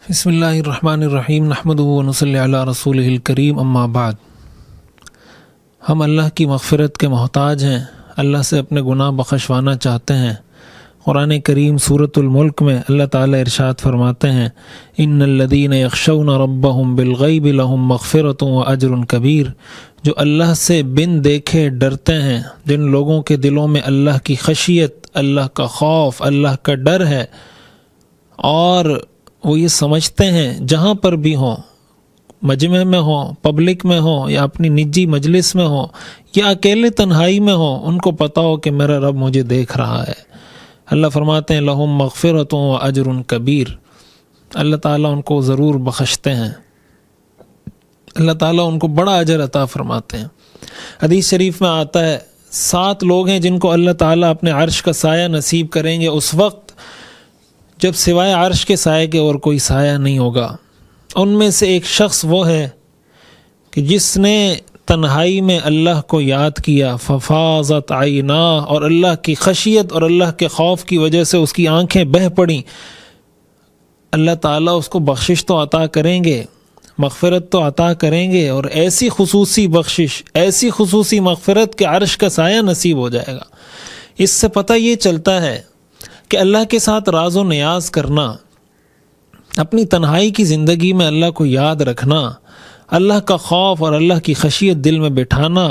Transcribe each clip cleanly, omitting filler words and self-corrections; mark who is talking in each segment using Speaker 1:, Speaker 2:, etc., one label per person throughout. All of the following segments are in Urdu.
Speaker 1: بسم اللہ الرحمن الرحیم نحمدہ ونصلی علی رسولہ الکریم اما بعد۔ ہم اللہ کی مغفرت کے محتاج ہیں، اللہ سے اپنے گناہ بخشوانا چاہتے ہیں۔ قرآن کریم سورۃ الملک میں اللہ تعالیٰ ارشاد فرماتے ہیں، ان الذین یخشون ربہم بالغیب لہم مغفرۃ واجر کبیر۔ جو اللہ سے بن دیکھے ڈرتے ہیں، جن لوگوں کے دلوں میں اللہ کی خشیت، اللہ کا خوف، اللہ کا ڈر ہے، اور وہ یہ سمجھتے ہیں جہاں پر بھی ہوں، مجمع میں ہوں، پبلک میں ہوں، یا اپنی نجی مجلس میں ہوں، یا اکیلے تنہائی میں ہوں، ان کو پتہ ہو کہ میرا رب مجھے دیکھ رہا ہے۔ اللہ فرماتے ہیں لہم مغفرۃ و اجر کبیر، اللہ تعالیٰ ان کو ضرور بخشتے ہیں، اللہ تعالیٰ ان کو بڑا اجر عطا فرماتے ہیں۔ حدیث شریف میں آتا ہے 7 لوگ ہیں جن کو اللہ تعالیٰ اپنے عرش کا سایہ نصیب کریں گے اس وقت جب سوائے عرش کے سائے کے اور کوئی سایہ نہیں ہوگا۔ ان میں سے ایک شخص وہ ہے کہ جس نے تنہائی میں اللہ کو یاد کیا، ففاضت عیناہ، اور اللہ کی خشیت اور اللہ کے خوف کی وجہ سے اس کی آنکھیں بہہ پڑیں۔ اللہ تعالیٰ اس کو بخشش تو عطا کریں گے، مغفرت تو عطا کریں گے، اور ایسی خصوصی بخشش، ایسی خصوصی مغفرت کہ عرش کا سایہ نصیب ہو جائے گا۔ اس سے پتہ یہ چلتا ہے کہ اللہ کے ساتھ راز و نیاز کرنا، اپنی تنہائی کی زندگی میں اللہ کو یاد رکھنا، اللہ کا خوف اور اللہ کی خشیت دل میں بٹھانا،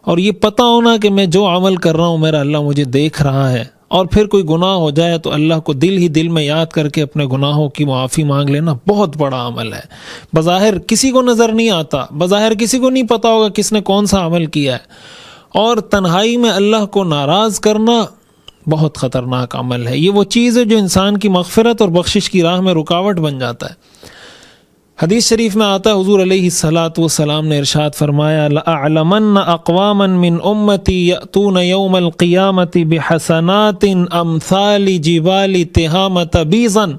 Speaker 1: اور یہ پتہ ہونا کہ میں جو عمل کر رہا ہوں میرا اللہ مجھے دیکھ رہا ہے، اور پھر کوئی گناہ ہو جائے تو اللہ کو دل ہی دل میں یاد کر کے اپنے گناہوں کی معافی مانگ لینا بہت بڑا عمل ہے۔ بظاہر کسی کو نظر نہیں آتا، بظاہر کسی کو نہیں پتہ ہوگا کس نے کون سا عمل کیا ہے، اور تنہائی میں اللہ کو ناراض کرنا بہت خطرناک عمل ہے۔ یہ وہ چیز ہے جو انسان کی مغفرت اور بخشش کی راہ میں رکاوٹ بن جاتا ہے۔ حدیث شریف میں آتا ہے حضور علیہ الصلاۃ والسلام نے ارشاد فرمایا، لَأَعْلَمَنَّ أَقْوَامًا مِّنْ أُمَّتِي يَأْتُونَ يَوْمَ الْقِيَامَةِ بِحَسَنَاتٍ أَمْثَالِ جِبَالِ تِهَامَةَ بِيضًا۔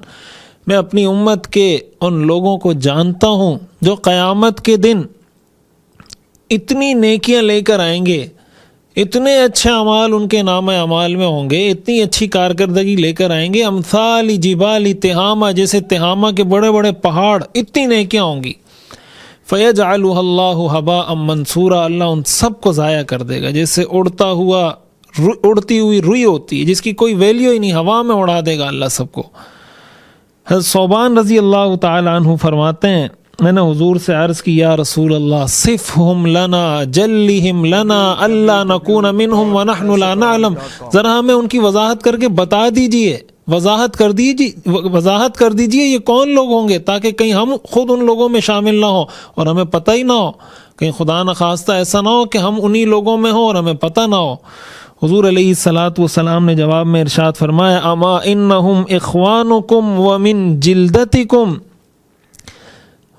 Speaker 1: میں اپنی امت کے ان لوگوں کو جانتا ہوں جو قیامت کے دن اتنی نیکیاں لے کر آئیں گے، اتنے اچھے اعمال ان کے نام اعمال میں ہوں گے، اتنی اچھی کارکردگی لے کر آئیں گے، امثال جبال تہامہ، جیسے تہامہ کے بڑے بڑے پہاڑ، اتنی نیکیاں ہوں گی۔ فیجعلها اللہ ہباء منثورا، اللہ ان سب کو ضائع کر دے گا، جیسے اڑتی ہوئی روئی ہوتی ہے جس کی کوئی ویلیو ہی نہیں، ہوا میں اڑا دے گا اللہ سب کو۔ حضرت ثوبان رضی اللہ تعالی عنہ فرماتے ہیں، میں نے حضور سے عرض کی یا رسول اللہ صفہم لنا جلہم لنا اللہ نکون منہم ونحن لا نعلم، ذرا ہمیں ان کی وضاحت کر کے بتا دیجئے، وضاحت کر دیجئے یہ کون لوگ ہوں گے، تاکہ کہیں ہم خود ان لوگوں میں شامل نہ ہوں اور ہمیں پتہ ہی نہ ہو، کہیں خدا نخواستہ ایسا نہ ہو کہ ہم انہی لوگوں میں ہوں اور ہمیں پتہ نہ ہو۔ حضور علیہ الصلاۃ والسلام نے جواب میں ارشاد فرمایا، اما انہم اخوانکم ومن جلدتکم،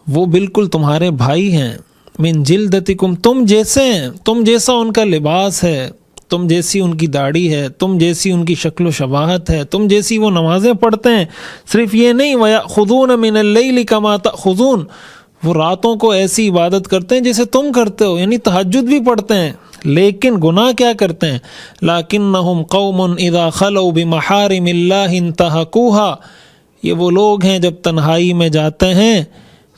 Speaker 1: وہ بالکل تمہارے بھائی ہیں، من جلدتکم، تم جیسے ہیں، تم جیسا ان کا لباس ہے، تم جیسی ان کی داڑھی ہے، تم جیسی ان کی شکل و شباہت ہے، تم جیسی وہ نمازیں پڑھتے ہیں۔ صرف یہ نہیں، وَيَأْخُذُونَ مِنَ اللَّيْلِ كَمَا تَأْخُذُونَ، وہ راتوں کو ایسی عبادت کرتے ہیں جیسے تم کرتے ہو، یعنی تہجد بھی پڑھتے ہیں، لیکن گناہ کیا کرتے ہیں؟ لَكِنَّهُمْ قَوْمٌ إِذَا خَلَوْا بِمَحَارِمِ اللَّهِ انْتَهَكُوهَا، یہ وہ لوگ ہیں جب تنہائی میں جاتے ہیں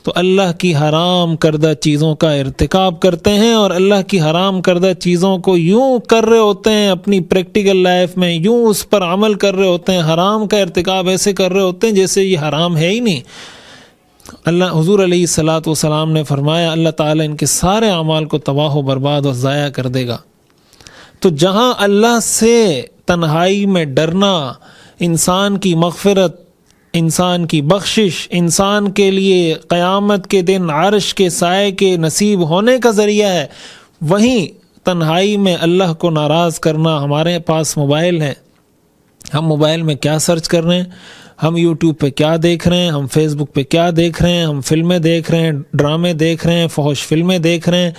Speaker 1: تو اللہ کی حرام کردہ چیزوں کا ارتکاب کرتے ہیں، اور اللہ کی حرام کردہ چیزوں کو یوں کر رہے ہوتے ہیں اپنی پریکٹیکل لائف میں، یوں اس پر عمل کر رہے ہوتے ہیں، حرام کا ارتکاب ایسے کر رہے ہوتے ہیں جیسے یہ حرام ہے ہی نہیں۔ اللہ حضور علیہ الصلاۃ والسلام نے فرمایا اللہ تعالیٰ ان کے سارے اعمال کو تباہ و برباد اور ضائع کر دے گا۔ تو جہاں اللہ سے تنہائی میں ڈرنا انسان کی مغفرت، انسان کی بخشش، انسان کے لیے قیامت کے دن عرش کے سائے کے نصیب ہونے کا ذریعہ ہے، وہیں تنہائی میں اللہ کو ناراض کرنا۔ ہمارے پاس موبائل ہے، ہم موبائل میں کیا سرچ کر رہے ہیں، ہم یوٹیوب پہ کیا دیکھ رہے ہیں، ہم فیس بک پہ کیا دیکھ رہے ہیں، ہم فلمیں دیکھ رہے ہیں، ڈرامے دیکھ رہے ہیں، فحش فلمیں دیکھ رہے ہیں،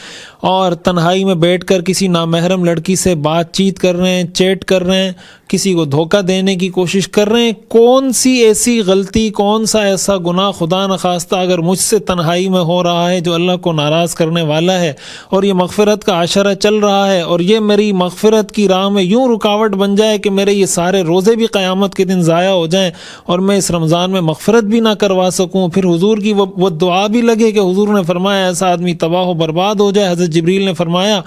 Speaker 1: اور تنہائی میں بیٹھ کر کسی نامحرم لڑکی سے بات چیت کر رہے ہیں، چیٹ کر رہے ہیں، کسی کو دھوکہ دینے کی کوشش کر رہے ہیں، کون سی ایسی غلطی، کون سا ایسا گناہ خدا نخواستہ اگر مجھ سے تنہائی میں ہو رہا ہے جو اللہ کو ناراض کرنے والا ہے، اور یہ مغفرت کا عشرہ چل رہا ہے، اور یہ میری مغفرت کی راہ میں یوں رکاوٹ بن جائے کہ میرے یہ سارے روزے بھی قیامت کے دن ضائع ہو جائیں اور میں اس رمضان میں مغفرت بھی نہ کروا سکوں، پھر حضور کی وہ دعا بھی لگے کہ حضور نے فرمایا ایسا آدمی تباہ و برباد ہو جائے۔ حضرت جبریل نے فرمایا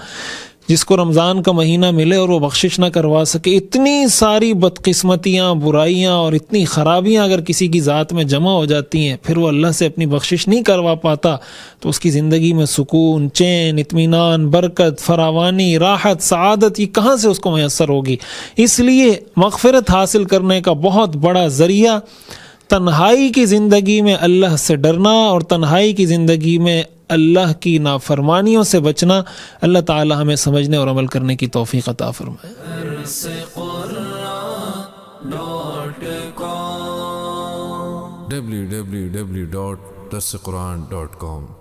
Speaker 1: جس کو رمضان کا مہینہ ملے اور وہ بخشش نہ کروا سکے۔ اتنی ساری بدقسمتیاں، برائیاں اور اتنی خرابیاں اگر کسی کی ذات میں جمع ہو جاتی ہیں، پھر وہ اللہ سے اپنی بخشش نہیں کروا پاتا، تو اس کی زندگی میں سکون، چین، اطمینان، برکت، فراوانی، راحت، سعادت یہ کہاں سے اس کو میسر ہوگی؟ اس لیے مغفرت حاصل کرنے کا بہت بڑا ذریعہ تنہائی کی زندگی میں اللہ سے ڈرنا اور تنہائی کی زندگی میں اللہ کی نافرمانیوں سے بچنا۔ اللہ تعالی ہمیں سمجھنے اور عمل کرنے کی توفیق عطا فرمائے۔
Speaker 2: www.darsequran.com